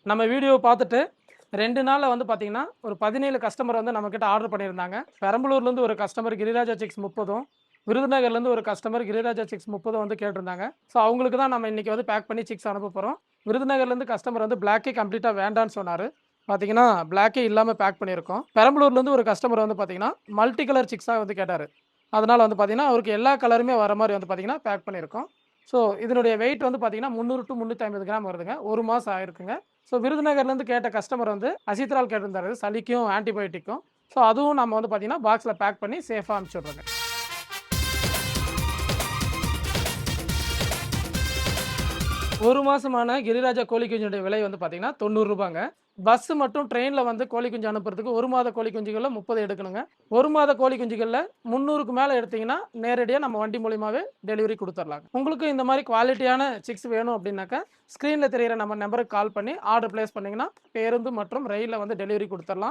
நம்ம வீடியோ பார்த்துட்டு 2 நாள்ல வந்து பார்த்தீங்கன்னா, ஒரு 17 கஸ்டமர் வந்து நம்மகிட்ட ஆர்டர் பண்ணியிருந்தாங்க. பெரம்பலூர்லேருந்து ஒரு கஸ்டமர் கிரிராஜா சிக்ஸ் 30ம், விருதுநகர்லேருந்து ஒரு கஸ்டமர் கிரிராஜா சிக்ஸ் 30ம் வந்து கேட்டிருந்தாங்க. ஸோ அவங்களுக்கு தான் நம்ம இன்னைக்கு வந்து பேக் பண்ணி சிக்ஸ் அனுப்ப போறோம். விருதுநகர்லேருந்து கஸ்டமர் வந்து பிளாக்கே கம்ப்ளீட்டா வேண்டான்னு சொன்னாரு. பார்த்தீங்கன்னா, பிளாக்கே இல்லாம பேக் பண்ணியிருக்கோம். பெரம்பலூர்லேருந்து ஒரு கஸ்டமர் வந்து பார்த்தீங்கன்னா, மல்டி கலர் சிக்ஸா வந்து கேட்டாரு. அதனால வந்து பார்த்தீங்கன்னா, அவருக்கு எல்லா கலருமே வர மாரி வந்து பார்த்தீங்கன்னா, பேக் பண்ணியிருக்கோம். ஸோ இதனுடைய வெயிட் வந்து பார்த்தீங்கன்னா, 300 டூ 350 கிராம் வருதுங்க. 1 மாசம் ஆயிருக்குங்க. ஸோ விருதுநகர்லேருந்து கேட்ட கஸ்டமர் வந்து அசித்ரால் கேட்டிருந்தாரு. சளிக்கும், ஆன்டிபயோட்டிக்கும். ஸோ அதுவும் நம்ம வந்து பார்த்தீங்கன்னா, பாக்ஸ்ல பேக் பண்ணி சேஃபா அனுப்பிச்சு விட்றோங்க. 1 மாசமான கிரிராஜா கோழி குஞ்சுடைய விலை வந்து பார்த்தீங்கன்னா, ரூ. 90ங்க. பஸ் மற்றும் ட்ரெயின்ல வந்து கோழி குஞ்சு அனுப்புறதுக்கு 1 மாத கோழி குஞ்சுகள்ல 30 எடுக்கணுங்க. 1 மாத கோழி குஞ்சுகள்ல 300க்கு மேல எடுத்தீங்கன்னா, நேரடியா நம்ம வண்டி மூலியமாவே டெலிவரி குடுத்துறலாங்க. உங்களுக்கு இந்த மாரி குவாலிட்டியான சிக்ஸ் வேணும் அப்டின்னாக்கா, ஸ்க்ரீன்ல தெரியிற நம்ம நம்பருக்கு கால் பண்ணி ஆர்டர் பிளேஸ் பண்ணீங்கன்னா, பேருந்து மற்றும் ரயில்ல வந்து டெலிவரி குடுத்துறலாம்.